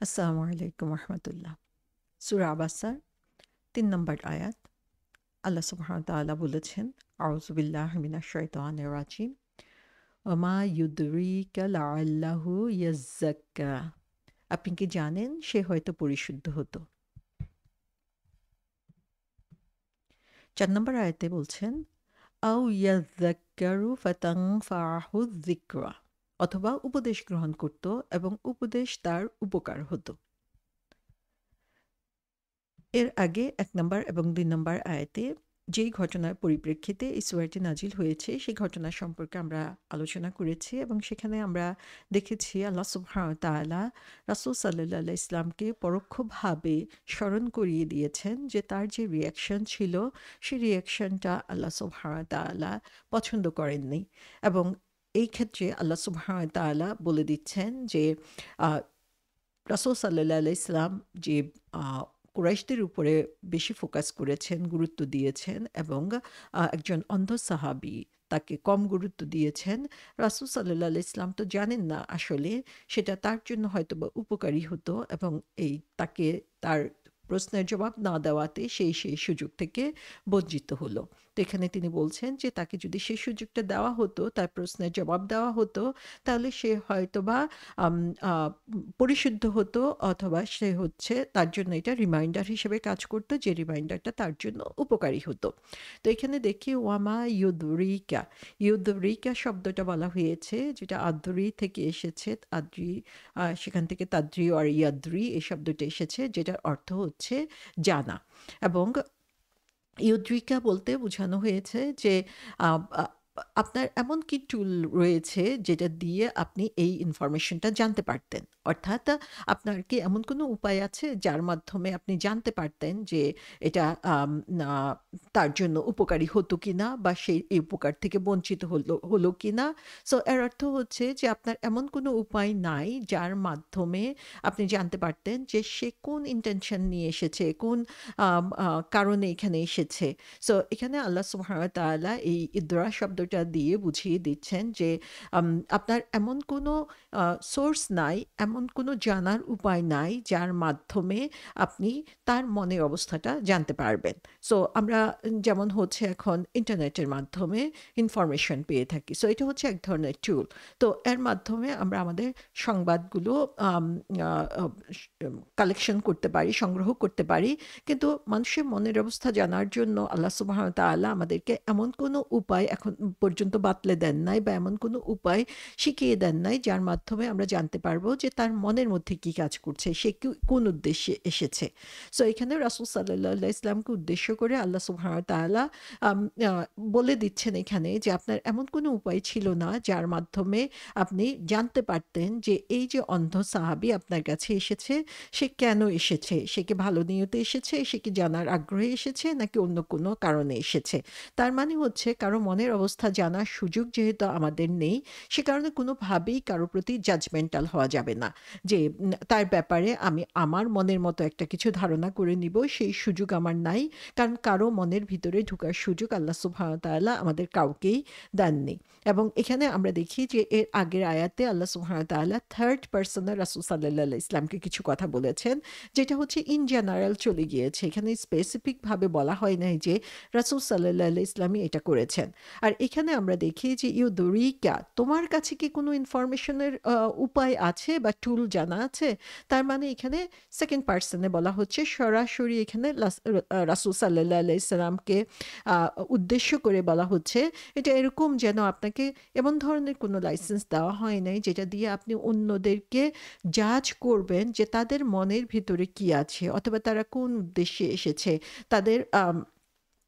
আসসালামু আলাইকুম রহমতুল্লাহ। সূরা আবাসার ৩ নম্বর আয়াত। আল্লাহ সুবহানাহু ওয়া তাআলা বলেছেন, আউযু বিল্লাহি মিনাশ শাইতানির রাজিম, ওয়া মা ইউদরিকা লাআল্লাহু ইয়াজ্জাক্কা। আপনি কি জানেন সে হয়তো পরিশুদ্ধ হতো। ৪ নম্বর আয়াতে বলছেন, আও ইয়াযযাক্কারু ফাতানফাআহু যিকরা, অথবা উপদেশ গ্রহণ করত এবং উপদেশ তার উপকার হতো। এর আগে ১ নম্বর এবং ২ নম্বর আয়াতে যেই ঘটনার পরিপ্রেক্ষিতে এই সূরাটি নাজিল হয়েছে, সেই ঘটনা সম্পর্কে আমরা আলোচনা করেছি এবং সেখানে আমরা দেখেছি আল্লাহ সুবহানাহু ওয়া তাআলা রাসূল সাল্লাল্লাহু আলাইহি ইসলামকে পরোক্ষভাবে স্মরণ করিয়ে দিয়েছেন যে তার যে রিঅ্যাকশন ছিল, সেই রিঅ্যাকশনটা আল্লাহ সুবহানাহু ওয়া তাআলা পছন্দ করেননি। এবং এই ক্ষেত্রে আল্লাহ সুবহানাহু ওয়া তাআলা বলে দিচ্ছেন যে আ রাসূল সাল্লাল্লাহু আলাইহি ইসলাম যে আ কুরাইশদের উপরে বেশি ফোকাস করেছেন, গুরুত্ব দিয়েছেন এবং একজন অন্ধ সাহাবী তাকে কম গুরুত্ব দিয়েছেন। রাসূল সাল্লাল্লাহু আলাইহি ইসলাম তো জানেন না আসলে সেটা তার জন্য হয়তোবা উপকারী হতো এবং তাকে তার প্রশ্নের জবাব না দেওয়াতে সেই সুযোগ থেকে বঞ্চিত হলো। তো এখানে তিনি বলছেন যে তাকে যদি সেই সুযোগটা দেওয়া হতো, তার প্রশ্নের জবাব দেওয়া হতো, তাহলে সে হয়তোবা আম আ পরিশুদ্ধ হতো, অথবা সে হচ্ছে তার জন্য এটা রিমাইন্ডার হিসেবে কাজ করত, যে রিমাইন্ডারটা তার জন্য উপকারী হতো। তো এখানে দেখি ওয়ামা ইউদরিকা, ইউদরিকা শব্দটা বলা হয়েছে, যেটা আদ্রি থেকে এসেছে। আদ্রি, সেখান থেকে তাদ্রি আর ইয়াদ্রি এই শব্দটা এসেছে, যেটার অর্থ হচ্ছে জানা। এবং ইউদ্রিকা বলতে বোঝানো হয়েছে যে আ আ আপনার এমন কি টুল রয়েছে যেটা দিয়ে আপনি এই ইনফরমেশনটা জানতে পারতেন? অর্থাৎ আপনার কি এমন কোনো উপায় আছে যার মাধ্যমে আপনি জানতে পারতেন যে এটা আম আ তার জন্য উপকারী হতো কিনা, বা সে এই উপকার থেকে বঞ্চিত হলো কিনা? সো এর অর্থ হচ্ছে যে আপনার এমন কোনো উপায় নাই যার মাধ্যমে আপনি জানতে পারতেন যে সে কোন ইনটেনশন নিয়ে এসেছে, কোন কারণে এখানে এসেছে। সো এখানে আল্লাহ সুবহানাহু ওয়া তাআলা এই ইদরা শব্দটা দিয়ে বুঝিয়ে দিচ্ছেন যে আপনার এমন কোনো সোর্স নাই, এমন কোনো জানার উপায় নাই যার মাধ্যমে আপনি তার মনের অবস্থাটা জানতে পারবেন। সো আমরা যেমন হচ্ছে এখন ইন্টারনেটের মাধ্যমে ইনফরমেশন পেয়ে থাকি। সো এটা হচ্ছে এক ধরনের টুল। তো এর মাধ্যমে আমরা আমাদের সংবাদগুলো আম আ আ কালেকশন করতে পারি, সংগ্রহ করতে পারি। কিন্তু মানুষের মনের অবস্থা জানার জন্য আল্লাহ সুবহানাহু ওয়া তাআলা আমাদেরকে এমন কোনো উপায় এখন পর্যন্ত বাতলে দেন নাই, বা এমন কোনো উপায় শিখিয়ে দেন নাই যার মাধ্যমে আমরা জানতে পারবো যে তার মনের মধ্যে কি কাজ করছে, সে কোন উদ্দেশ্যে এসেছে। সো এখানে রাসূল সাল্লাল্লাহু আলাইহি ওয়াসাল্লামকে উদ্দেশ্য করে আল্লাহ সুবহানাহু ওয়া তাআলা আম আ বলে দিচ্ছেন এখানে যে আপনার এমন কোনো উপায় ছিল না যার মাধ্যমে আপনি জানতে পারতেন যে এই যে অন্ধ সাহাবী আপনার কাছে এসেছে, সে কেন এসেছে? সে কি ভালো নিয়তে এসেছে? সে কি জানার আগ্রহে এসেছে? নাকি অন্য কোনো কারণে এসেছে? তার মানে হচ্ছে কারো মনের অবস্থা জানার সুযোগ যেহেতু আমাদের নেই, সে কারণে কোনোভাবেই কারো প্রতি জাজমেন্টাল হওয়া যাবে না। যে তার ব্যাপারে আমি আমার মনের মতো একটা কিছু ধারণা করে নিব, সেই সুযোগ আমার নাই। কারণ কারো মনের ভিতরে ঢোকার সুযোগ আল্লাহ সুবহানাহু ওয়া তাআলা আমাদের কাউকেই দেননি। এবং এখানে আমরা দেখি যে এর আগের আয়াতে আল্লাহ সুবহানাহু ওয়া তাআলা থার্ড পারসনে রাসূল সাল্লাল্লাহু আলাইহি ইসলামকে কিছু কথা বলেছেন, যেটা হচ্ছে ইন জেনারেল চলে গিয়েছে। এখানে স্পেসিফিক ভাবে বলা হয় নাই যে রাসূল সাল্লাল্লাহু আলাইহি ইসলামই এটা করেছেন। আর এখানে আমরা দেখি যে ইউদরিকা, তোমার কাছে কি কোনো ইনফরমেশনের উপায় আছে বা টুল জানা আছে? তার মানে এখানে সেকেন্ড পারসনে বলা হচ্ছে, সরাসরি এখানে রাসূল সাল্লাল্লাহু আলাইহি সাল্লামকে আ উদ্দেশ্য করে বলা হচ্ছে। এটা এরকম যেন আপনাকে এমন ধরনের কোনো লাইসেন্স দেওয়া হয় নাই যেটা দিয়ে আপনি অন্যদেরকে জাজ করবেন যে তাদের মনের ভিতরে কি আছে, অথবা তারা কোন উদ্দেশ্যে এসেছে। তাদের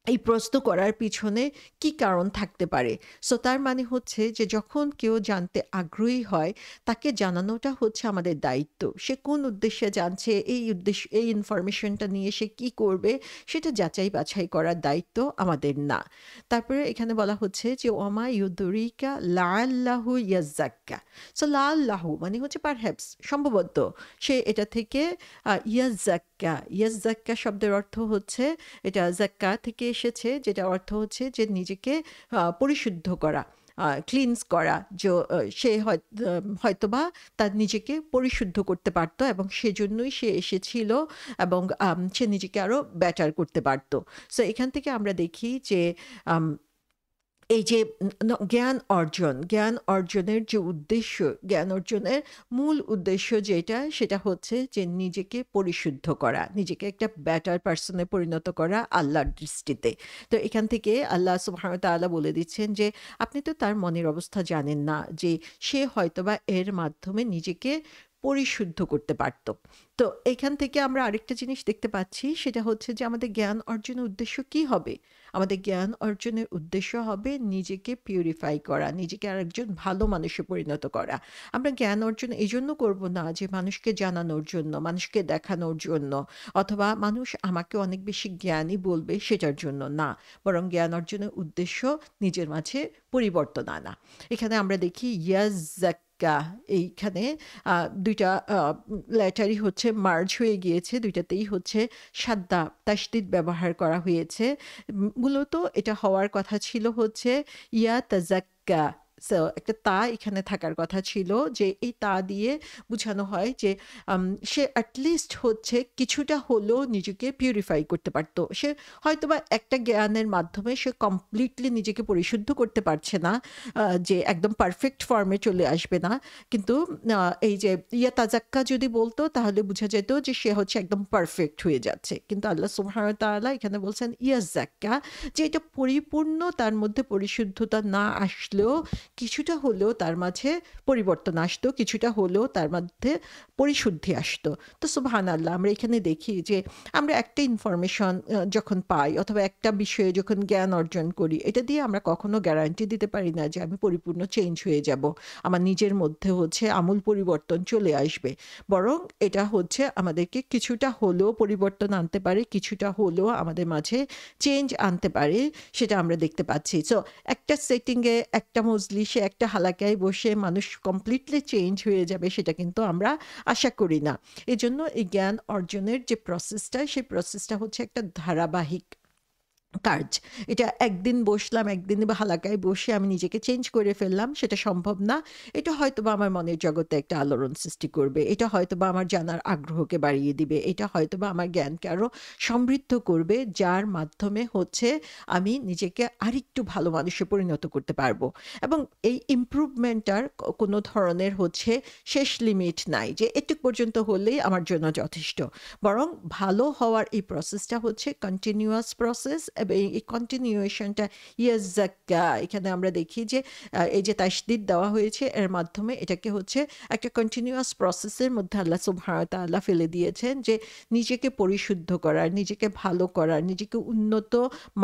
এই প্রশ্ন করার পিছনে কি কারণ থাকতে পারে। সো তার মানে হচ্ছে যে যখন কেউ জানতে আগ্রহী হয়, তাকে জানানোটা হচ্ছে আমাদের দায়িত্ব। সে কোন উদ্দেশ্যে জানছে, এই ইনফরমেশনটা নিয়ে সে কি করবে, সেটা যাচাই বাছাই করার দায়িত্ব আমাদের না। তারপরে এখানে বলা হচ্ছে যে ওমা ইউদরিকা লাআল্লাহু ইয়াজ্জাক্কা। সো লাআল্লাহু মানে হচ্ছে পারহ্যাপস, সম্ভবত সে এটা থেকে ইয়াজ্জাক্কা, ইয়াজ্জাক্কা শব্দের অর্থ হচ্ছে, এটা জাক্কা থেকে এসেছে, যেটা অর্থ হচ্ছে যে নিজেকে পরিশুদ্ধ করা। ক্লিনস করা, সে হয়তোবা তার নিজেকে পরিশুদ্ধ করতে পারত এবং সেজন্যই সে এসেছিল এবং সে নিজেকে আরো বেটার করতে পারত। সো এখান থেকে আমরা দেখি যে আম এই যে জ্ঞান অর্জনের যে উদ্দেশ্য, জ্ঞান অর্জনের মূল উদ্দেশ্য যেটা, সেটা হচ্ছে যে নিজেকে পরিশুদ্ধ করা, নিজেকে একটা বেটার পারসনে পরিণত করা আল্লাহর দৃষ্টিতে। তো এখান থেকে আল্লাহ সুবহানাহু ওয়া তাআলা বলে দিচ্ছেন যে আপনি তো তার মনের অবস্থা জানেন না, যে সে হয়তোবা এর মাধ্যমে নিজেকে পরিশুদ্ধ করতে পারত। তো এখান থেকে আমরা আরেকটা জিনিস দেখতে পাচ্ছি, সেটা হচ্ছে যে আমাদের জ্ঞান অর্জনের উদ্দেশ্য কি হবে? আমাদের জ্ঞান অর্জনের উদ্দেশ্য হবে নিজেকে পিউরিফাই করা, নিজেকে আরেকজন ভালো মানুষে পরিণত করা। আমরা জ্ঞান অর্জন এই জন্য করবো না যে মানুষকে জানানোর জন্য, মানুষকে দেখানোর জন্য, অথবা মানুষ আমাকে অনেক বেশি জ্ঞানী বলবে সেটার জন্য না। বরং জ্ঞান অর্জনের উদ্দেশ্য নিজের মাঝে পরিবর্তন আনা। এখানে আমরা দেখি ইয়াজ্জাক্কা, এইখানে ২ টা লেটারই হচ্ছে মার্জ হয়ে গিয়েছে, ২ টাতেই হচ্ছে সাদ্দা তাসদিদ ব্যবহার করা হয়েছে। মূলত এটা হওয়ার কথা ছিল হচ্ছে ইয়াতাজাক্কা। সো একটা তা এখানে থাকার কথা ছিল, যে এই তা দিয়ে বুঝানো হয় যে সে এটলিস্ট হচ্ছে কিছুটা হলেও নিজেকে পিউরিফাই করতে পারত। সে হয়তোবা একটা জ্ঞানের মাধ্যমে সে কমপ্লিটলি নিজেকে পরিশুদ্ধ করতে পারছে না, যে একদম পারফেক্ট ফর্মে চলে আসবে না। কিন্তু এই যে ইয়াতাজাক্কা যদি বলতো তাহলে বোঝা যেত যে সে হচ্ছে একদম পারফেক্ট হয়ে যাচ্ছে। কিন্তু আল্লাহ সুবহানাহু ওয়া তাআলা এখানে বলছেন ইয়াজ্জাক্কা, যে এটা পরিপূর্ণ তার মধ্যে পরিশুদ্ধতা না আসলেও কিছুটা হলেও তার মাঝে পরিবর্তন আসতো, কিছুটা হলেও তার মধ্যে পরিশুদ্ধি আসতো। তো সুবহানাল্লাহ, আমরা এখানে দেখি যে আমরা একটা ইনফরমেশন যখন পাই অথবা একটা বিষয়ে যখন জ্ঞান অর্জন করি, এটা দিয়ে আমরা কখনো গ্যারান্টি দিতে পারি না যে আমি পরিপূর্ণ চেঞ্জ হয়ে যাব, আমার নিজের মধ্যে হচ্ছে আমূল পরিবর্তন চলে আসবে। বরং এটা হচ্ছে আমাদেরকে কিছুটা হলেও পরিবর্তন আনতে পারে, কিছুটা হলেও আমাদের মাঝে চেঞ্জ আনতে পারে, সেটা আমরা দেখতে পাচ্ছি। সো একটা সেটিংয়ে, একটা মজলিসে, একটা হালাকায় বসে মানুষ কমপ্লিটলি চেঞ্জ হয়ে যাবে সেটা কিন্তু আমরা আশা করি না। এজন্য এই জ্ঞান অর্জনের যে প্রসেসটা, সেই প্রসেসটা হচ্ছে একটা ধারাবাহিক কাজ। এটা একদিন বসলাম, একদিন বা হালাকায় বসে আমি নিজেকে চেঞ্জ করে ফেললাম, সেটা সম্ভব না। এটা হয়তোবা আমার মনের জগতে একটা আলোড়ন সৃষ্টি করবে, এটা হয়তোবা আমার জানার আগ্রহকে বাড়িয়ে দিবে, এটা হয়তোবা আমার জ্ঞানকে আরো সমৃদ্ধ করবে, যার মাধ্যমে হচ্ছে আমি নিজেকে আরেকটু ভালো মানুষে পরিণত করতে পারবো। এবং এই ইমপ্রুভমেন্টটার কোনো ধরনের হচ্ছে শেষ লিমিট নাই, যে এটুক পর্যন্ত হলেই আমার জন্য যথেষ্ট। বরং ভালো হওয়ার এই প্রসেসটা হচ্ছে কন্টিনিউয়াস প্রসেস, এবং এই কন্টিনিউয়েশনটা ইয়াজ্জাক্কা, এখানে আমরা দেখি যে এই যে তাসদিদ দেওয়া হয়েছে, এর মাধ্যমে এটাকে হচ্ছে একটা কন্টিনিউয়াস প্রসেসের মধ্যে আল্লাহ সুবহানাহু ওয়া তাআলা ফেলে দিয়েছেন, যে নিজেকে পরিশুদ্ধ করার, নিজেকে ভালো করার, নিজেকে উন্নত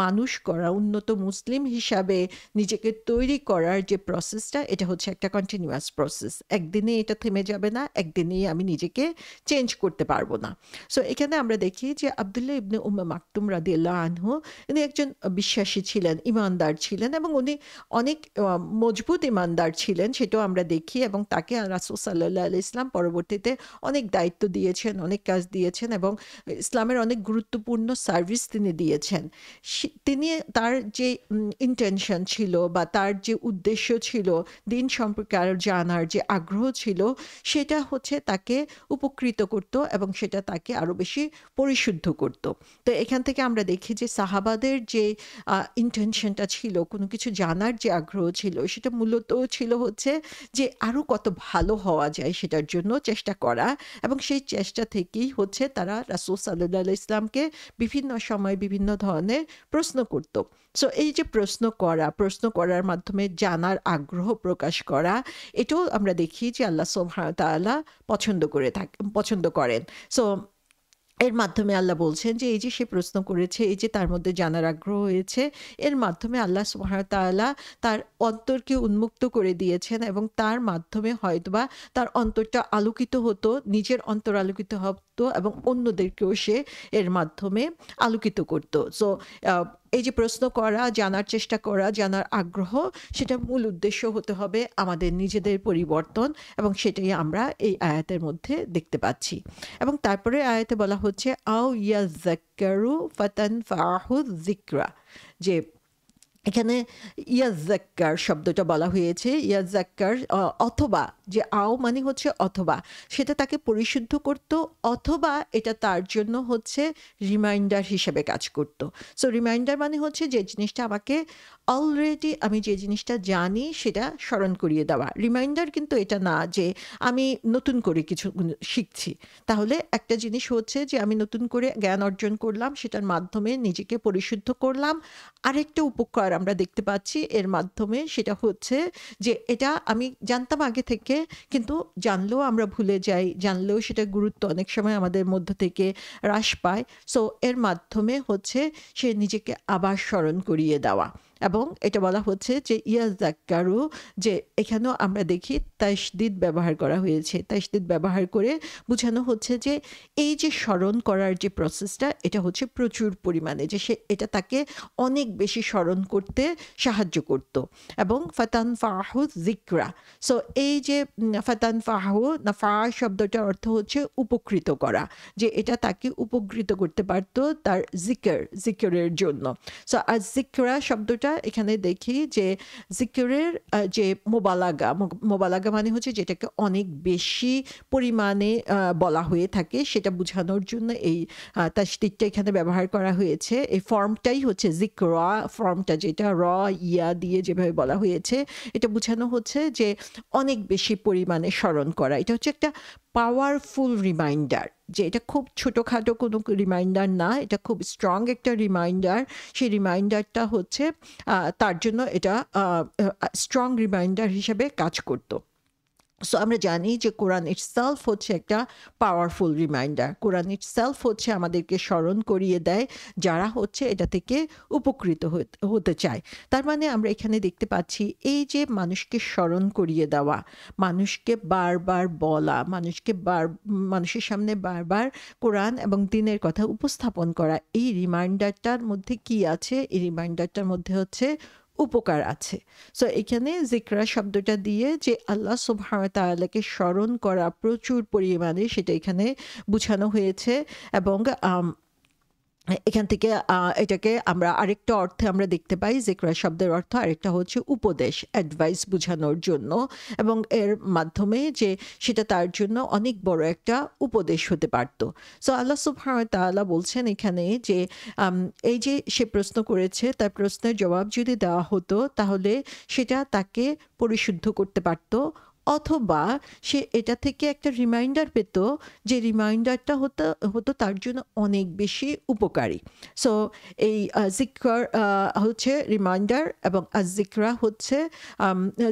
মানুষ করা, উন্নত মুসলিম হিসাবে নিজেকে তৈরি করার যে প্রসেসটা, এটা হচ্ছে একটা কন্টিনিউয়াস প্রসেস। একদিনে এটা থেমে যাবে না, একদিনেই আমি নিজেকে চেঞ্জ করতে পারবো না। সো এখানে আমরা দেখি যে আব্দুল্লাহ ইবনে মাকতুম রাদিয়াল্লাহু আনহু, উনি একজন বিশ্বাসী ছিলেন, ইমানদার ছিলেন, এবং উনি অনেক মজবুত ইমানদার ছিলেন, সেটাও আমরা দেখি। এবং তাকে রাসূল সাল্লাল্লাহু আলাইহি ওয়াসাল্লাম পরবর্তীতে অনেক দায়িত্ব দিয়েছেন, অনেক কাজ দিয়েছেন, এবং ইসলামের অনেক গুরুত্বপূর্ণ সার্ভিস তিনি দিয়েছেন। তিনি তার যে ইন্টেনশন ছিল বা তার যে উদ্দেশ্য ছিল, দিন সম্পর্কে আরো জানার যে আগ্রহ ছিল, সেটা হচ্ছে তাকে উপকৃত করত এবং সেটা তাকে আরো বেশি পরিশুদ্ধ করত। তো এখান থেকে আমরা দেখি যে সাহাবাদের যে ইন্টেনশনটা ছিল, কোনো কিছু জানার যে আগ্রহ ছিল, সেটা মূলত ছিল হচ্ছে যে আরো কত ভালো হওয়া যায় সেটার জন্য চেষ্টা করা। এবং সেই চেষ্টা থেকেই হচ্ছে তারা রাসূল সাল্লাল্লাহু আলাইহি ওয়াসাল্লামকে বিভিন্ন সময় বিভিন্ন ধরনের প্রশ্ন করত। সো এই যে প্রশ্ন করার মাধ্যমে জানার আগ্রহ প্রকাশ করা, এটাও আমরা দেখি যে আল্লাহ সুবহানাহু ওয়া তাআলা পছন্দ করেন। সো এর মাধ্যমে আল্লাহ বলছেন যে এই যে সে প্রশ্ন করেছে, এই যে তার মধ্যে জানার আগ্রহ হয়েছে, এর মাধ্যমে আল্লাহ সুবহানাহু ওয়া তাআলা তার অন্তরকে উন্মুক্ত করে দিয়েছেন, এবং তার মাধ্যমে হয়তোবা তার অন্তরটা আলোকিত হতো, নিজের অন্তর আলোকিত হতো, এবং অন্যদেরকেও সে এর মাধ্যমে আলোকিত করত। সো এই যে প্রশ্ন করা, জানার চেষ্টা করা, জানার আগ্রহ, সেটা মূল উদ্দেশ্য হতে হবে আমাদের নিজেদের পরিবর্তন, এবং সেটাই আমরা এই আয়াতের মধ্যে দেখতে পাচ্ছি। এবং তারপরে আয়াতে বলা হচ্ছে আও ইয়াযাক্কারু ফাতানফাহু যিকরা, যে এখানে ইয়াজ্জাক্কার শব্দটা বলা হয়েছে। ইয়াজ্জাক্কার অথবা, যে আও মানে হচ্ছে অথবা, সেটা তাকে পরিশুদ্ধ করত, অথবা এটা তার জন্য হচ্ছে রিমাইন্ডার হিসেবে কাজ করত। সো রিমাইন্ডার মানে হচ্ছে যে জিনিসটা আমাকে অলরেডি, আমি যে জিনিসটা জানি সেটা স্মরণ করিয়ে দেওয়া। রিমাইন্ডার কিন্তু এটা না যে আমি নতুন করে কিছু শিখছি। তাহলে একটা জিনিস হচ্ছে যে আমি নতুন করে জ্ঞান অর্জন করলাম, সেটার মাধ্যমে নিজেকে পরিশুদ্ধ করলাম। আরেকটা উপকার আমরা দেখতে পাচ্ছি এর মাধ্যমে, সেটা হচ্ছে যে এটা আমি জানতাম আগে থেকে, কিন্তু জানলেও আমরা ভুলে যাই, জানলেও সেটা গুরুত্ব অনেক সময় আমাদের মধ্য থেকে হ্রাস পায়। সো এর মাধ্যমে হচ্ছে সে নিজেকে আবার স্মরণ করিয়ে দেওয়া। এবং এটা বলা হচ্ছে যে ইয়াজ্জাক্কারু, যে এখানেও আমরা দেখি তাশদিদ ব্যবহার করা হয়েছে। তাশদিদ ব্যবহার করে বোঝানো হচ্ছে যে এই যে স্মরণ করার যে প্রসেসটা, এটা হচ্ছে প্রচুর পরিমাণে, যে সে এটা তাকে অনেক বেশি স্মরণ করতে সাহায্য করত। এবং ফাতান ফাহু জিকরা, সো এই যে ফাতান ফাহু, না ফা শব্দটার অর্থ হচ্ছে উপকৃত করা, যে এটা তাকে উপকৃত করতে পারত তার জিকরের জন্য। সো আর জিকরা শব্দটা এখানে দেখি যে জিকরের যে মোবালাগা মানে হচ্ছে যেটাকে অনেক বেশি পরিমাণে বলা হয়ে থাকে, সেটা বোঝানোর জন্য এই তাশদিদটা এখানে ব্যবহার করা হয়েছে। এই ফর্মটাই হচ্ছে জিকরা ফর্মটা, যেটা র ইয়া দিয়ে যেভাবে বলা হয়েছে, এটা বোঝানো হচ্ছে যে অনেক বেশি পরিমাণে স্মরণ করা। এটা হচ্ছে একটা পাওয়ারফুল রিমাইন্ডার, যে এটা খুব ছোটোখাটো কোনো রিমাইন্ডার না, এটা খুব স্ট্রং একটা রিমাইন্ডার। সেই রিমাইন্ডারটা হচ্ছে তার জন্য এটা স্ট্রং রিমাইন্ডার হিসেবে কাজ করতো। সো আমরা জানি যে কোরআন ইটসেলফ হচ্ছে একটা পাওয়ারফুল রিমাইন্ডার। কোরআন ইটসেলফ হচ্ছে আমাদেরকে স্মরণ করিয়ে দেয় যারা হচ্ছে এটা থেকে উপকৃত হতে চায়। তার মানে আমরা এখানে দেখতে পাচ্ছি এই যে মানুষকে স্মরণ করিয়ে দেওয়া, মানুষকে বারবার বলা, মানুষের সামনে বারবার কোরআন এবং দ্বীনের কথা উপস্থাপন করা, এই রিমাইন্ডারটার মধ্যে কি আছে? এই রিমাইন্ডারটার মধ্যে হচ্ছে উপকার আছে। সো এখানে জিকরা শব্দটা দিয়ে যে আল্লাহ সুবহানাহু ওয়া তাআলাকে স্মরণ করা প্রচুর পরিমাণে, সেটা এখানে বোঝানো হয়েছে। এবং এখান থেকে এটাকে আমরা আরেকটা অর্থে আমরা দেখতে পাই, জিকরা শব্দের অর্থ আরেকটা হচ্ছে উপদেশ, অ্যাডভাইস বোঝানোর জন্য, এবং এর মাধ্যমে যে সেটা তার জন্য অনেক বড় একটা উপদেশ হতে পারত। সো আল্লাহ সুবহানাহু ওয়া তাআলা বলছেন এখানে যে এই যে সে প্রশ্ন করেছে, তার প্রশ্নের জবাব যদি দেওয়া হতো তাহলে সেটা তাকে পরিশুদ্ধ করতে পারত, অথবা সে এটা থেকে একটা রিমাইন্ডার পেত, যে রিমাইন্ডারটা হতো তার জন্য অনেক বেশি উপকারী। সো এই জিকর হচ্ছে রিমাইন্ডার, এবং জিকরা হচ্ছে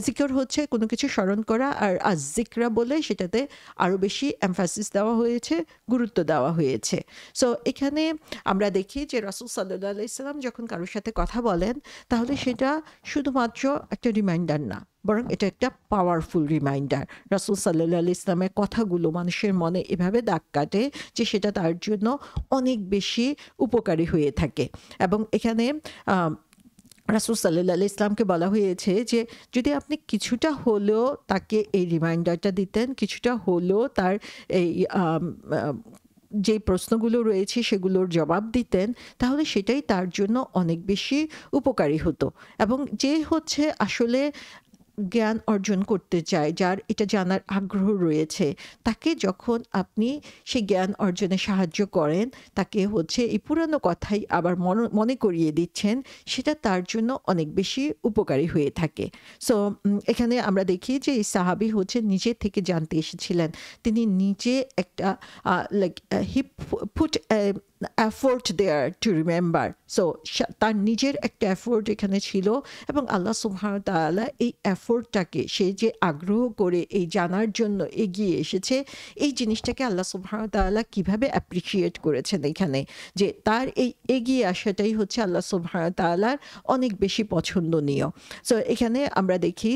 জিকর হচ্ছে কোনো কিছু স্মরণ করা, আর জিকরা বলে সেটাতে আরও বেশি এমফাসিস দেওয়া হয়েছে, গুরুত্ব দেওয়া হয়েছে। সো এখানে আমরা দেখি যে রাসূল সাল্লাল্লাহু আলাইহি সাল্লাম যখন কারোর সাথে কথা বলেন, তাহলে সেটা শুধুমাত্র একটা রিমাইন্ডার না, বরং এটা একটা পাওয়ারফুল রিমাইন্ডার। রাসূল সাল্লাল্লাহু আলাইহি ইসলামের কথাগুলো মানুষের মনে এভাবে দাগ কাটে যে সেটা তার জন্য অনেক বেশি উপকারী হয়ে থাকে। এবং এখানে রাসূল সাল্লাল্লাহু আলাইহি ইসলামকে বলা হয়েছে যে যদি আপনি কিছুটা হলেও তাকে এই রিমাইন্ডারটা দিতেন, কিছুটা হলেও তার এই যে প্রশ্নগুলো রয়েছে সেগুলোর জবাব দিতেন, তাহলে সেটাই তার জন্য অনেক বেশি উপকারী হতো। এবং যে হচ্ছে আসলে জ্ঞান অর্জন করতে চায়, যার এটা জানার আগ্রহ রয়েছে, তাকে যখন আপনি সেই জ্ঞান অর্জনে সাহায্য করেন, তাকে হচ্ছে এই পুরানো কথাই আবার মনে করিয়ে দিচ্ছেন, সেটা তার জন্য অনেক বেশি উপকারী হয়ে থাকে। সো এখানে আমরা দেখি যে এই সাহাবী হচ্ছে নিজে থেকে জানতে এসেছিলেন, তিনি নিজে একটা like he put effort there to remember. So তার নিজের একটা এফোর্ট এখানে ছিল, এবং আল্লাহ সুবহানাহু ওয়া তাআলা এই এফোর্টটাকে, সে যে আগ্রহ করে এই জানার জন্য এগিয়ে এসেছে, এই জিনিসটাকে আল্লাহ সুবহানাহু ওয়া তাআলা কীভাবে অ্যাপ্রিসিয়েট করেছেন এখানে, যে তার এই এগিয়ে আসাটাই হচ্ছে আল্লাহ সুবহানাহু ওয়া তাআলার অনেক বেশি পছন্দনীয়। সো এখানে আমরা দেখি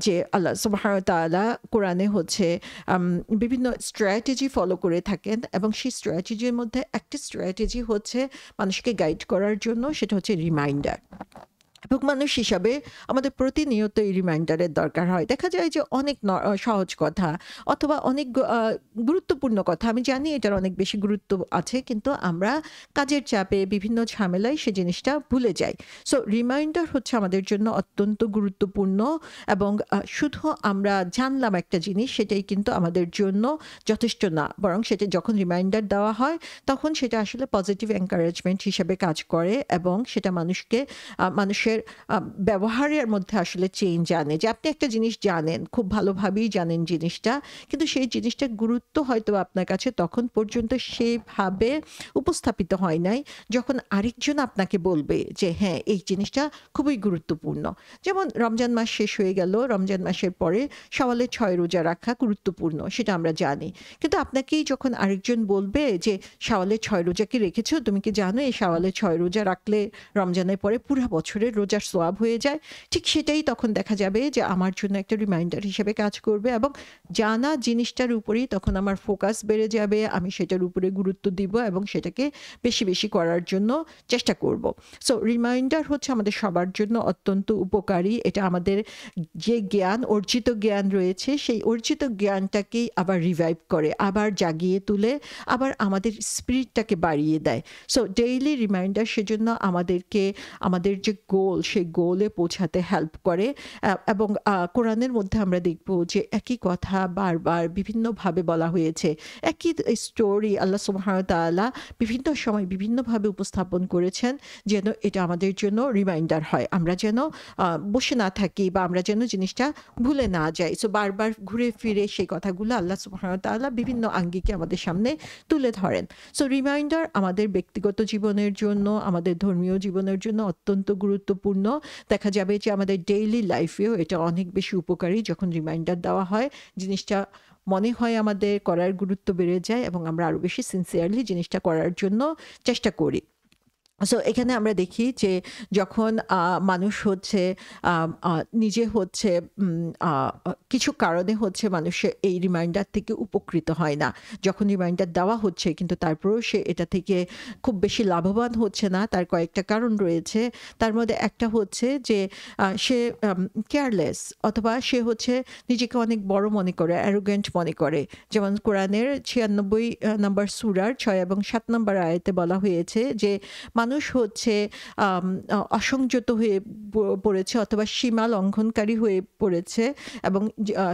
যে আল্লাহ সুবহানাহু ওয়া তাআলা কোরআনে হচ্ছে বিভিন্ন স্ট্র্যাটেজি ফলো করে থাকেন, এবং সেই স্ট্র্যাটেজির মধ্যে একটা স্ট্র্যাটেজি হচ্ছে মানুষকে গাইড করার জন্য, সেটা হচ্ছে রিমাইন্ডার। এবং মানুষ হিসাবে আমাদের প্রতিনিয়ত এই রিমাইন্ডারের দরকার হয়। দেখা যায় যে অনেক সহজ কথা অথবা অনেক গুরুত্বপূর্ণ কথা। আমি জানি এটার অনেক বেশি গুরুত্ব আছে, কিন্তু আমরা কাজের চাপে বিভিন্ন ঝামেলায় সে জিনিসটা ভুলে যাই। সো রিমাইন্ডার হচ্ছে আমাদের জন্য অত্যন্ত গুরুত্বপূর্ণ, এবং শুধু আমরা জানলাম একটা জিনিস সেটাই কিন্তু আমাদের জন্য যথেষ্ট না। বরং সেটা যখন রিমাইন্ডার দেওয়া হয় তখন সেটা আসলে পজিটিভ এনকারেজমেন্ট হিসেবে কাজ করে, এবং সেটা মানুষের ব্যবহারের মধ্যে আসলে চেঞ্জ আনে। যে আপনি একটা জিনিস জানেন, খুব ভালোভাবেই জানেন জিনিসটা, কিন্তু সেই জিনিসটার গুরুত্ব হয়তো আপনার কাছে তখন পর্যন্ত সেভাবে উপস্থাপিত হয় নাই, যখন আরেকজন আপনাকে বলবে যে হ্যাঁ, এই জিনিসটা খুবই গুরুত্বপূর্ণ। যেমন রমজান মাস শেষ হয়ে গেল, রমজান মাসের পরে শাওয়ালের ৬ রোজা রাখা গুরুত্বপূর্ণ, সেটা আমরা জানি। কিন্তু আপনাকেই যখন আরেকজন বলবে যে শাওয়ালের ৬ রোজা কি রেখেছো? তুমি কি জানো এই শাওয়ালের ৬ রোজা রাখলে রমজানের পরে পুরা বছরের রোজার সোয়াব হয়ে যায়? ঠিক সেটাই তখন দেখা যাবে যে আমার জন্য একটা রিমাইন্ডার হিসেবে কাজ করবে, এবং জানা জিনিসটার উপরেই তখন আমার ফোকাস বেড়ে যাবে। আমি সেটার উপরে গুরুত্ব দিব এবং সেটাকে বেশি, বেশি করার জন্য চেষ্টা করব। সো রিমাইন্ডার হচ্ছে আমাদের সবার জন্য অত্যন্ত উপকারী। এটা আমাদের যে জ্ঞান, অর্জিত জ্ঞান রয়েছে, সেই অর্জিত জ্ঞানটাকেই আবার রিভাইভ করে, আবার জাগিয়ে তুলে, আবার আমাদের স্পিরিটটাকে বাড়িয়ে দেয়। সো ডেইলি রিমাইন্ডার সেজন্য আমাদেরকে আমাদের যে গোল, সেই গোলে পৌঁছাতে হেল্প করে। এবং কোরআনের মধ্যে আমরা দেখব যে একই কথা বারবার বিভিন্নভাবে বলা হয়েছে। একই স্টোরি আল্লাহ সুবহানাহু ওয়া তাআলা বিভিন্ন সময় বিভিন্নভাবে উপস্থাপন করেছেন, যেন এটা আমাদের জন্য রিমাইন্ডার হয়। আমরা যেন বসে না থাকি, বা আমরা যেন জিনিসটা ভুলে না যাই। সো বারবার ঘুরে ফিরে সেই কথাগুলো আল্লাহ সুবহানাহু ওয়া তাআলা বিভিন্ন আঙ্গিকে আমাদের সামনে তুলে ধরেন। সো রিমাইন্ডার আমাদের ব্যক্তিগত জীবনের জন্য, আমাদের ধর্মীয় জীবনের জন্য অত্যন্ত গুরুত্বপূর্ণ। দেখা যাবে যে আমাদের ডেইলি লাইফেও এটা অনেক বেশি উপকারী। যখন রিমাইন্ডার দেওয়া হয়, জিনিসটা মনে হয় আমাদের করার গুরুত্ব বেড়ে যায়, এবং আমরা আরো বেশি সিনসিয়ারলি জিনিসটা করার জন্য চেষ্টা করি। সো এখানে আমরা দেখি যে যখন মানুষ হচ্ছে নিজে হচ্ছে কিছু কারণে হচ্ছে মানুষ এই রিমাইন্ডার থেকে উপকৃত হয় না। যখন রিমাইন্ডার দেওয়া হচ্ছে কিন্তু তারপরেও সে এটা থেকে খুব বেশি লাভবান হচ্ছে না, তার কয়েকটা কারণ রয়েছে। তার মধ্যে একটা হচ্ছে যে সে কেয়ারলেস, অথবা সে হচ্ছে নিজেকে অনেক বড় মনে করে, অ্যারোগেন্ট মনে করে। যেমন কোরআনের ৯৬ নম্বর সূরার ৬ এবং ৭ নম্বর আয়াতে বলা হয়েছে যে মানুষ হচ্ছে অসংযত হয়ে পড়েছে, অথবা সীমা লঙ্ঘনকারী হয়ে পড়েছে, এবং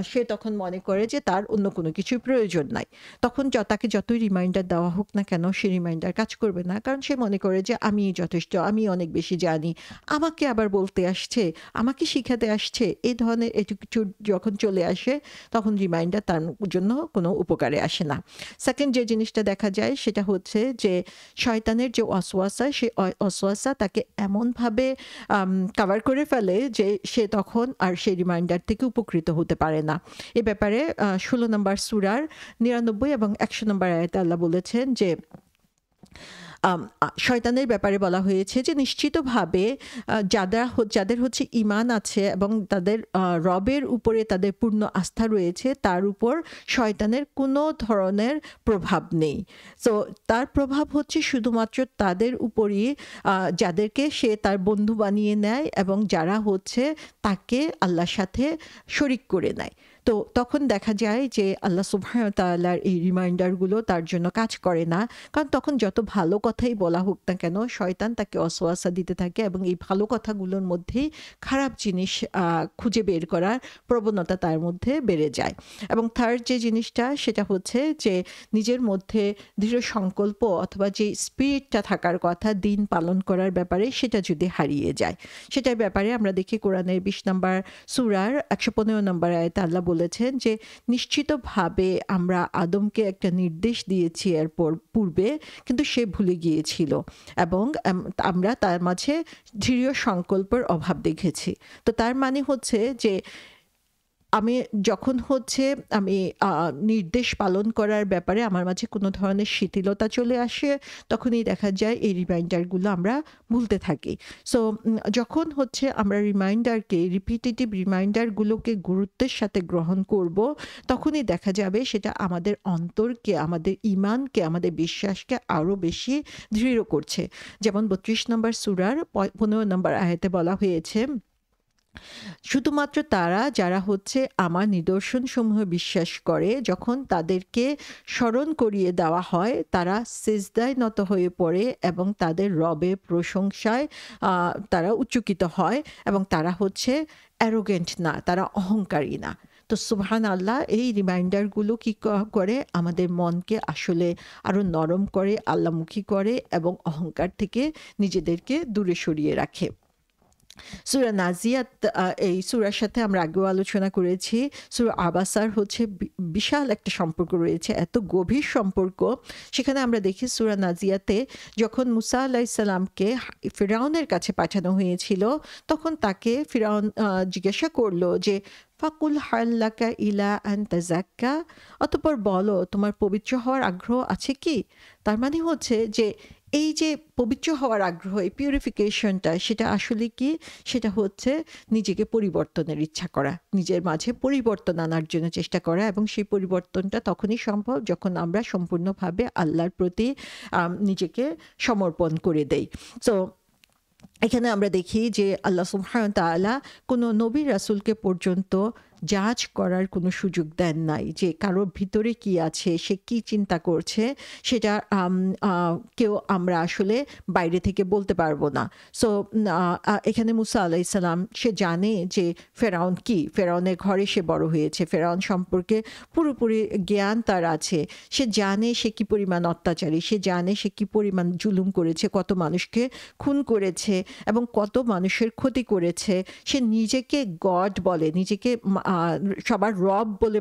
সে তখন মনে করে যে তার অন্য কোনো কিছুর প্রয়োজন নাই। তখন তাকে যতই রিমাইন্ডার দেওয়া হোক না কেন, সে রিমাইন্ডার কাজ করবে না, কারণ সে মনে করে যে আমি যথেষ্ট, আমি অনেক বেশি জানি, আমাকে আবার বলতে আসছে, আমাকে শিখাতে আসছে। এই ধরনের কিছু যখন চলে আসে, তখন রিমাইন্ডার তার জন্য কোনো উপকারে আসে না। সেকেন্ড যে জিনিসটা দেখা যায় সেটা হচ্ছে যে শয়তানের যে ওয়াসওয়াসা, সেই ওয়াসওয়াসা তাকে এমনভাবে কাভার করে ফেলে যে সে তখন আর সেই রিমাইন্ডার থেকে উপকৃত হতে পারে না। এ ব্যাপারে ১৬ নম্বর সূরার ৯৯ এবং ১০০ নম্বর আয়াতে আল্লাহ বলেছেন যে শয়তানের ব্যাপারে বলা হয়েছে যে নিশ্চিতভাবে যাদের হচ্ছে ঈমান আছে এবং তাদের রবের উপরে তাদের পূর্ণ আস্থা রয়েছে, তার উপর শয়তানের কোনো ধরনের প্রভাব নেই। সো তার প্রভাব হচ্ছে শুধুমাত্র তাদের উপরই, যাদেরকে সে তার বন্ধু বানিয়ে নেয় এবং যারা হচ্ছে তাকে আল্লাহর সাথে শরিক করে নেয়। তো তখন দেখা যায় যে আল্লাহ সুবহানাহু ওয়া তাআলার এই রিমাইন্ডারগুলো তার জন্য কাজ করে না। কারণ তখন যত ভালো কথাই বলা হোক না কেন, শয়তান তাকে ওয়াসওয়াসা দিতে থাকে, এবং এই ভালো কথাগুলোর মধ্যেই খারাপ জিনিস খুঁজে বের করার প্রবণতা তার মধ্যে বেড়ে যায়। এবং থার্ড যে জিনিসটা সেটা হচ্ছে যে নিজের মধ্যে দৃঢ় সংকল্প অথবা যে স্পিরিটটা থাকার কথা দিন পালন করার ব্যাপারে, সেটা যদি হারিয়ে যায়। সেটার ব্যাপারে আমরা দেখি কোরআনের ২০ নম্বর সূরার ১১৫ নম্বর আয়াতে আল্লাহ বলেছেন যে নিশ্চিতভাবে আমরা আদমকে একটা নির্দেশ দিয়েছি এর পূর্বে, কিন্তু সে ভুলে গিয়েছিল, এবং আমরা তার মাঝে দৃঢ় সংকল্পের অভাব দেখেছি। তো তার মানে হচ্ছে যে আমি যখন হচ্ছে আমি নির্দেশ পালন করার ব্যাপারে আমার মাঝে কোনো ধরনের শিথিলতা চলে আসে, তখনই দেখা যায় এই রিমাইন্ডারগুলো আমরা ভুলতে থাকি। সো যখন হচ্ছে আমরা রিমাইন্ডারকে রিপিটেটিভ রিমাইন্ডারগুলোকে গুরুত্বের সাথে গ্রহণ করব, তখনই দেখা যাবে সেটা আমাদের অন্তরকে, আমাদের ঈমানকে, আমাদের বিশ্বাসকে আরো বেশি দৃঢ় করছে। যেমন ৩২ নম্বর সূরার ১৫ নম্বর আয়াতে বলা হয়েছে, শুধুমাত্র তারা যারা হচ্ছে আমার নিদর্শনসমূহে বিশ্বাস করে, যখন তাদেরকে স্মরণ করিয়ে দেওয়া হয়, তারা সিজদায় নত হয়ে পড়ে এবং তাদের রবের প্রশংসায় তারা উচ্চকিত হয় এবং তারা হচ্ছে অ্যারোগেন্ট না, তারা অহংকারী না। তো সুবহানাল্লাহ, এই রিমাইন্ডারগুলো কি করে আমাদের মনকে আসলে আরো নরম করে, আল্লাহমুখী করে এবং অহংকার থেকে নিজেদেরকে দূরে সরিয়ে রাখে। সূরা নাজিয়াত, এই সূরার সাথে আমরা আগেও আলোচনা করেছি। সূরা আবাসার হচ্ছে বিশাল একটা সম্পর্ক রয়েছে, এত গভীর সম্পর্ক। সেখানে আমরা দেখি সূরা নাজিয়াতে যখন মুসা আলাইহিস সালামকে ফিরআউনের কাছে পাঠানো হয়েছিল, তখন তাকে ফিরআউন জিজ্ঞাসা করলো যে ফাকুল হাল্লাকা ইলা আন তাযাক্কা, অতঃপর বলো তোমার পবিত্র হওয়ার আগ্রহ আছে কি? তার মানে হচ্ছে যে এই যে পবিত্র হওয়ার আগ্রহ, এই পিউরিফিকেশনটা, সেটা আসলে কি? সেটা হচ্ছে নিজেকে পরিবর্তনের ইচ্ছা করা, নিজের মাঝে পরিবর্তন আনার জন্য চেষ্টা করা, এবং সেই পরিবর্তনটা তখনই সম্ভব যখন আমরা সম্পূর্ণভাবে আল্লাহর প্রতি নিজেকে সমর্পণ করে দেই। সো এখানে আমরা দেখি যে আল্লাহ সুবহানাহু ওয়া তাআলা কোনো নবী রাসূলকে পর্যন্ত জাজ করার কোনো সুযোগ দেন নাই, যে কারোর ভিতরে কি আছে, সে কি চিন্তা করছে, সেটা কেউ আমরা আসলে বাইরে থেকে বলতে পারবো না। সো এখানে মুসা আলাইহিস সালাম, সে জানে যে ফেরাউন কি, ফেরাউনের ঘরে সে বড় হয়েছে, ফেরাউন সম্পর্কে পুরোপুরি জ্ঞান তার আছে। সে জানে সে কি পরিমাণ অত্যাচারী, সে জানে সে কি পরিমাণ জুলুম করেছে, কত মানুষকে খুন করেছে এবং কত মানুষের ক্ষতি করেছে। সে নিজেকে গড বলে, নিজেকে সবার রব বলে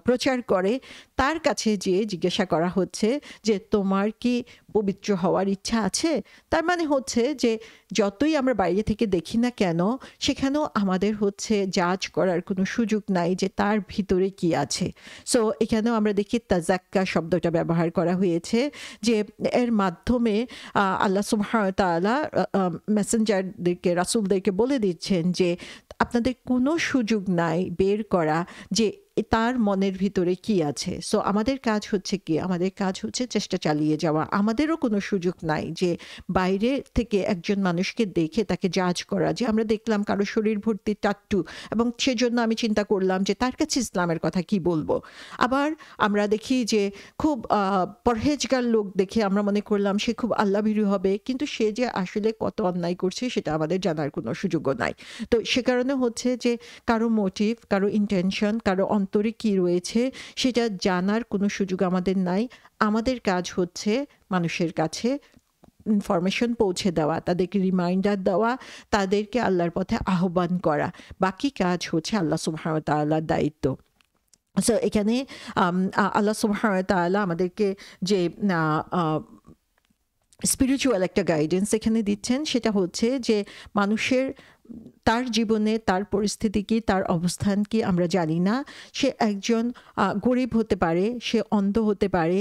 প্রচার করে। তার কাছে যেয়ে জিজ্ঞাসা করা হচ্ছে যে তোমার কি পবিত্র হওয়ার ইচ্ছা আছে? তার মানে হচ্ছে যে যতই আমরা বাইরে থেকে দেখি না কেন, সেখানেও আমাদের হচ্ছে জাজ করার কোনো সুযোগ নাই যে তার ভিতরে কি আছে। সো এখানেও আমরা দেখি তাজাক্কা শব্দটা ব্যবহার করা হয়েছে, যে এর মাধ্যমে আল্লাহ সুবহানাহু ওয়া তাআলা মেসেঞ্জারদেরকে, রাসূলদেরকে বলে দিচ্ছেন যে আপনাদের কোনো সুযোগ নাই বের করা যে তার মনের ভিতরে কি আছে। সো আমাদের কাজ হচ্ছে কি? আমাদের কাজ হচ্ছে চেষ্টা চালিয়ে যাওয়া। আমাদেরও কোনো সুযোগ নাই যে বাইরে থেকে একজন মানুষকে দেখে তাকে জাজ করা, যে আমরা দেখলাম কারো শরীর ভর্তি টাট্টু এবং সেজন্য আমি চিন্তা করলাম যে তার কাছে ইসলামের কথা কি বলবো। আবার আমরা দেখি যে খুব পরহেজগার লোক দেখে আমরা মনে করলাম সে খুব আল্লাহভীরু হবে, কিন্তু সে যে আসলে কত অন্যায় করছে সেটা আমাদের জানার কোনো সুযোগও নাই। তো সে কারণে হচ্ছে যে কারো মোটিভ, কারো ইন্টেনশন, কারো অন্তরে কি রয়েছে সেটা জানার কোনো সুযোগ আমাদের নাই। আমাদের কাজ হচ্ছে মানুষের কাছে ইনফরমেশন পৌঁছে দেওয়া, তাদেরকে রিমাইন্ডার দেওয়া, তাদেরকে আল্লাহর পথে আহ্বান করা। বাকি কাজ হচ্ছে আল্লাহ সুবহানাহু ওয়া তাআলার দায়িত্ব। সো এখানে আল্লাহ সুবহানাহু ওয়া তাআলা আমাদেরকে যে স্পিরিচুয়াল একটা গাইডেন্স এখানে দিচ্ছেন, সেটা হচ্ছে যে মানুষের তার জীবনে তার পরিস্থিতি কি, তার অবস্থান কি আমরা জানি না। সে একজন গরিব হতে পারে, সে অন্ধ হতে পারে,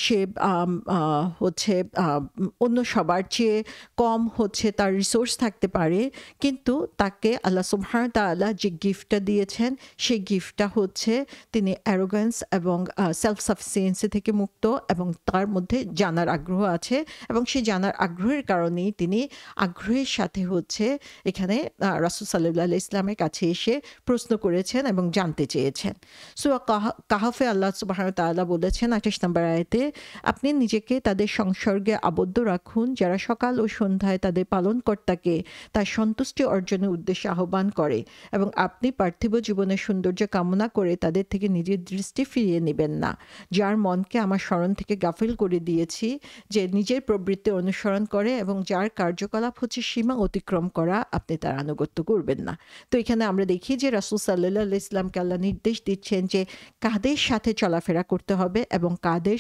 সে হচ্ছে অন্য সবার চেয়ে কম হচ্ছে তার রিসোর্স থাকতে পারে, কিন্তু তাকে আল্লাহ সুবহানাহু ওয়া তাআলা যে গিফটটা দিয়েছেন, সেই গিফটটা হচ্ছে তিনি অ্যারোগ্যান্স এবং সেলফ সাফিসিয়েন্সি থেকে মুক্ত, এবং তার মধ্যে জানার আগ্রহ আছে, এবং সেই জানার আগ্রহের কারণেই তিনি আগ্রহের সাথে হচ্ছে এখানে রাসূল সাল্লাল্লাহু আলাইহি ইসলামের কাছে এসে প্রশ্ন করেছেন এবং জানতে চেয়েছেন। সূরা কাহফে আল্লাহ সুবহানাহু ওয়া তাআলা বলেছেন ২৮ নম্বর আয়াতে, আপনি নিজেকে তাদের সংসর্গে আবদ্ধ রাখুন যারা সকাল ও সন্ধ্যায় তাদের পালনকর্তাকে তার সন্তুষ্টি অর্জনের উদ্দেশ্যে আহ্বান করে, এবং আপনি পার্থিব জীবনের সৌন্দর্য কামনা করে তাদের থেকে নিজের দৃষ্টি ফিরিয়ে নেবেন না। যার মনকে আমার স্মরণ থেকে গাফিল করে দিয়েছি, যে নিজের প্রবৃত্তি অনুসরণ করে এবং যার কার্যকলাপ হচ্ছে সীমা অতিক্রম করা, আপনি তার আনুগত্য করবেন না। তো এখানে আমরা দেখি যে রাসূল সাল্লাল্লাহু আলাইহি ওয়াসাল্লামকে আল্লাহ নির্দেশ দিচ্ছেন যে কাদের সাথে চলাফেরা করতে হবে এবং কাদের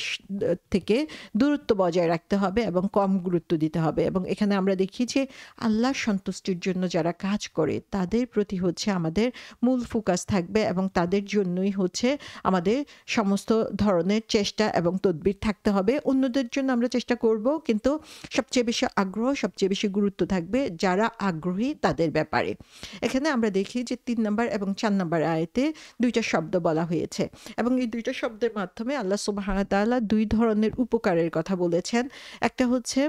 থেকে দূরত্ব বজায় রাখতে হবে এবং কম গুরুত্ব দিতে হবে। এবং এখানে আমরা দেখি যে আল্লাহর সন্তুষ্টির জন্য যারা কাজ করে তাদের প্রতি হচ্ছে আমাদের মূল ফোকাস থাকবে এবং তাদের জন্যই হচ্ছে আমাদের সমস্ত ধরনের চেষ্টা এবং তদবির থাকতে হবে। অন্যদের জন্য আমরা চেষ্টা করব, কিন্তু সবচেয়ে বেশি আগ্রহ, সবচেয়ে বেশি গুরুত্ব থাকবে যারা আগ্রহী তাদের ব্যাপারে। এখানে আমরা দেখি যে ৩ নম্বর এবং ৪ নম্বর আয়াতে ২ টা শব্দ বলা হয়েছে এবং এই ২ টা শব্দের মাধ্যমে আল্লাহ সুবহানাহু ওয়া তাআলা ২ ধরনের উপকারের কথা বলেছেন। একটা হচ্ছে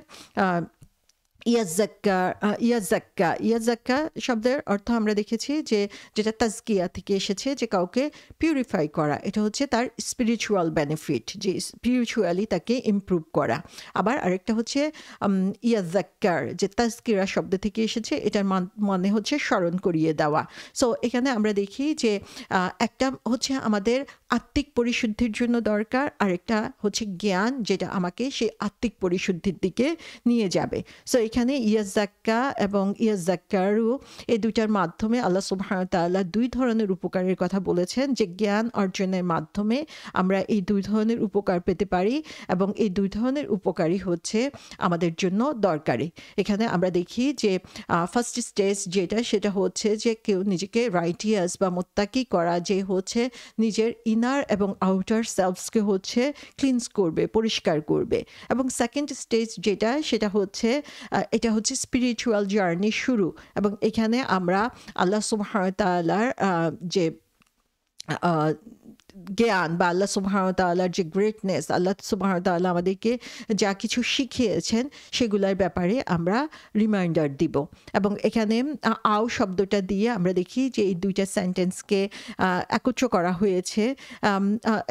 ইয়াজ্জাক্কা শব্দের অর্থ আমরা দেখেছি যে যেটা তাজকিয়া থেকে এসেছে, যে কাউকে পিউরিফাই করা। এটা হচ্ছে তার স্পিরিচুয়াল বেনিফিট, যে স্পিরিচুয়ালি তাকে ইমপ্রুভ করা। আবার আরেকটা হচ্ছে ইয়াজ্জাক্কার, যে তাজকিরা শব্দ থেকে এসেছে, এটার মানে হচ্ছে স্মরণ করিয়ে দেওয়া। সো এখানে আমরা দেখি যে একটা হচ্ছে আমাদের আত্মিক পরিশুদ্ধির জন্য দরকার, আরেকটা হচ্ছে জ্ঞান যেটা আমাকে সেই আত্মিক পরিশুদ্ধির দিকে নিয়ে যাবে। সো এখানে ইয়াজ্জাক্কা এবং ইয়াজ্জাক্কারু এই দুইটার মাধ্যমে আল্লাহ সুবহানাহু ওয়া তাআলা ২ ধরনের উপকারের কথা বলেছেন, যে জ্ঞান অর্জনের মাধ্যমে আমরা এই ২ ধরনের উপকার পেতে পারি এবং এই ২ ধরনের উপকারই হচ্ছে আমাদের জন্য দরকারি। এখানে আমরা দেখি যে ফার্স্ট স্টেজ যেটা, সেটা হচ্ছে যে কেউ নিজেকে রাইটিয়াস বা মুত্তাকি করা, যে হচ্ছে নিজের ইনার এবং আউটার সেলফসকে হচ্ছে ক্লিনস করবে, পরিষ্কার করবে। এবং সেকেন্ড স্টেজ যেটা, সেটা হচ্ছে এটা হচ্ছে স্পিরিচুয়াল জার্নি শুরু। এবং এখানে আমরা আল্লাহ সুবহানাহু ওয়া তাআলার যে জ্ঞান বা আল্লাহ সুবহানাহু ওয়া তাআলার যে গ্রেটনেস, আল্লাহ সুবহানাহু ওয়া তাআলা আমাদেরকে যা কিছু শিখিয়েছেন সেগুলোর ব্যাপারে আমরা রিমাইন্ডার দিব। এবং এখানে আও শব্দটা দিয়ে আমরা দেখি যে এই ২টা সেন্টেন্সকে একত্র করা হয়েছে।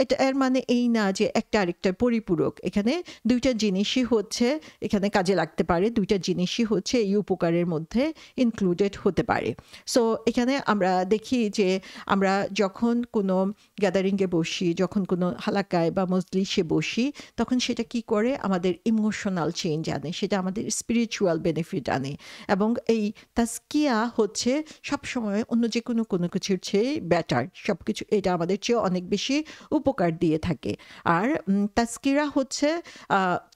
এটা এর মানে এই না যে একটা আরেকটার পরিপূরক। এখানে ২টা জিনিসই হচ্ছে এখানে কাজে লাগতে পারে, ২টা জিনিসই হচ্ছে এই উপকারের মধ্যে ইনক্লুডেড হতে পারে। সো এখানে আমরা দেখি যে আমরা যখন কোনো গ্যাদারিংয়ে বসি, যখন কোনো হালাকায় বা মজলিসে বসি, তখন সেটা কি করে আমাদের ইমোশনাল চেঞ্জ আনে, সেটা আমাদের স্পিরিচুয়াল বেনিফিট আনে। এবং এই তাজকিয়া হচ্ছে সবসময় অন্য যে কোনো কিছুর চেয়ে বেটার, সব কিছু এটা আমাদের চেয়ে অনেক বেশি উপকার দিয়ে থাকে। আর তাজকিরা হচ্ছে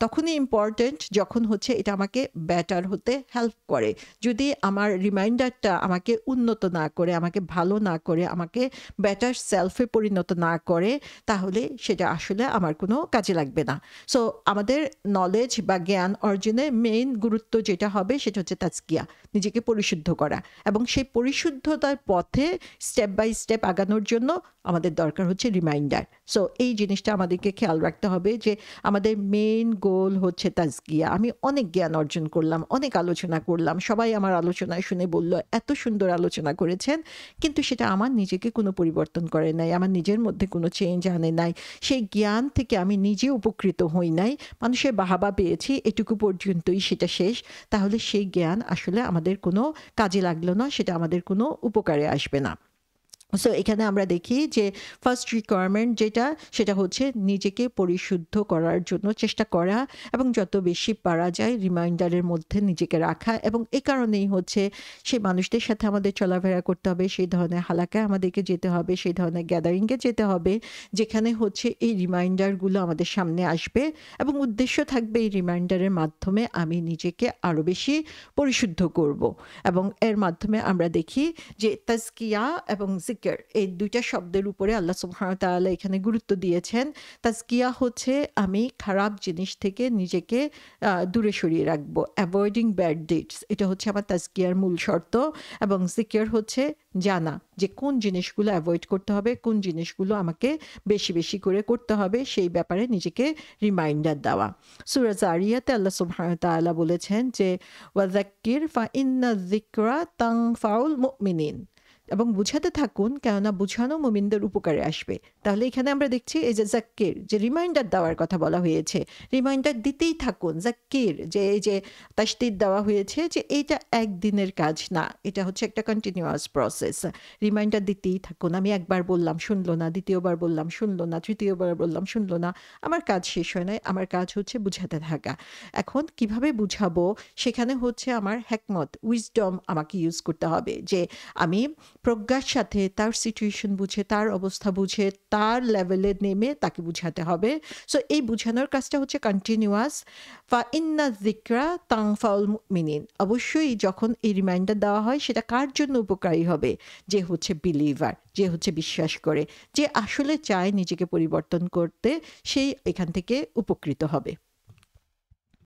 তখনই ইম্পর্টেন্ট যখন হচ্ছে এটা আমাকে বেটার হতে হেল্প করে। যদি আমার রিমাইন্ডারটা আমাকে উন্নত না করে, আমাকে ভালো না করে, আমাকে বেটার সেলফে পরিণত না করে, তাহলে সেটা আসলে আমার কোনো কাজে লাগবে না। সো আমাদের নলেজ বা জ্ঞান অর্জনের মেইন গুরুত্ব যেটা হবে সেটা হচ্ছে তাজকিয়া, নিজেকে পরিশুদ্ধ করা। এবং সেই পরিশুদ্ধতার পথে স্টেপ বাই স্টেপ আগানোর জন্য আমাদের দরকার হচ্ছে রিমাইন্ডার। সো এই জিনিসটা আমাদেরকে খেয়াল রাখতে হবে যে আমাদের মেইন গোল হচ্ছে তাজকিয়া। আমি অনেক জ্ঞান অর্জন করলাম, অনেক আলোচনা করলাম, সবাই আমার আলোচনায় শুনে বলল এত সুন্দর আলোচনা করেছেন, কিন্তু সেটা আমার নিজেকে কোনো পরিবর্তন করে নাই, আমার নিজের মধ্যে কোনো চেঞ্জ আনে নাই। সেই জ্ঞান থেকে আমি নিজে উপকৃত হই নাই, মানুষের বাহাবা পেয়েছি, এটুকু পর্যন্তই সেটা শেষ। তাহলে সেই জ্ঞান আসলে আমাদের কোনো কাজে লাগলো না, সেটা আমাদের কোনো উপকারে আসবে না। সো এখানে আমরা দেখি যে ফার্স্ট রিকোয়ারমেন্ট যেটা, সেটা হচ্ছে নিজেকে পরিশুদ্ধ করার জন্য চেষ্টা করা এবং যত বেশি পারা যায় রিমাইন্ডারের মধ্যে নিজেকে রাখা। এবং এই কারণেই হচ্ছে সেই মানুষদের সাথে আমাদের চলাফেরা করতে হবে, সেই ধরনের হালাকায় আমাদেরকে যেতে হবে, সেই ধরনের গ্যাদারিংয়ে যেতে হবে যেখানে হচ্ছে এই রিমাইন্ডারগুলো আমাদের সামনে আসবে এবং উদ্দেশ্য থাকবে এই রিমাইন্ডারের মাধ্যমে আমি নিজেকে আরও বেশি পরিশুদ্ধ করব। এবং এর মাধ্যমে আমরা দেখি যে তাজকিয়া এবং এই ২টা শব্দের উপরে আল্লাহ সুবহানাহু ওয়া তাআলা এখানে গুরুত্ব দিয়েছেন। তাজকিয়া হচ্ছে আমি খারাপ জিনিস থেকে নিজেকে দূরে সরিয়ে রাখবো, অ্যাভয়েডিং ব্যাড ডিডস, এটা হচ্ছে আমার তাজকিয়ার মূল শর্ত। এবং জিকির হচ্ছে জানা যে কোন জিনিসগুলো অ্যাভয়েড করতে হবে, কোন জিনিসগুলো আমাকে বেশি বেশি করে করতে হবে, সেই ব্যাপারে নিজেকে রিমাইন্ডার দেওয়া। সূরা যারিয়াতে আল্লাহ সুবহানাহু ওয়া তাআলা বলেছেন যে ওয়াযাক্কির ফা ইন্না যিকরা তানফাউল মুমিনিন। এবং বুঝাতে থাকুন, কেননা বুঝানো মুমিনদের উপকারে আসবে। তাহলে এখানে আমরা দেখছি এই যে যাক্কির, যে রিমাইন্ডার দেওয়ার কথা বলা হয়েছে, রিমাইন্ডার দিতেই থাকুন। যাক্কির, যে এই যে তাসদিদ দেওয়া হয়েছে যে এইটা একদিনের কাজ না, এটা হচ্ছে একটা কন্টিনিউয়াস প্রসেস। রিমাইন্ডার দিতেই থাকুন। আমি একবার বললাম শুনলো না, দ্বিতীয়বার বললাম শুনলো না, তৃতীয়বার বললাম শুনলো না, আমার কাজ শেষ হয় নাই। আমার কাজ হচ্ছে বুঝাতে থাকা। এখন কিভাবে বুঝাবো, সেখানে হচ্ছে আমার হেকমত, উইজডম আমাকে ইউজ করতে হবে, যে আমি প্রজ্ঞার সাথে তার সিচুয়েশন বুঝে, তার অবস্থা বুঝে, তার লেভেলে নেমে তাকে বুঝাতে হবে। সো এই বুঝানোর কাজটা হচ্ছে কন্টিনিউয়াস। ফা ইন্না যিকরা তানফাউল মুমিনিন, অবশ্যই যখন এই রিমাইন্ডার দেওয়া হয় সেটা কার জন্য উপকারী হবে, যে হচ্ছে বিলিভার, যে হচ্ছে বিশ্বাস করে, যে আসলে চায় নিজেকে পরিবর্তন করতে, সেই এখান থেকে উপকৃত হবে।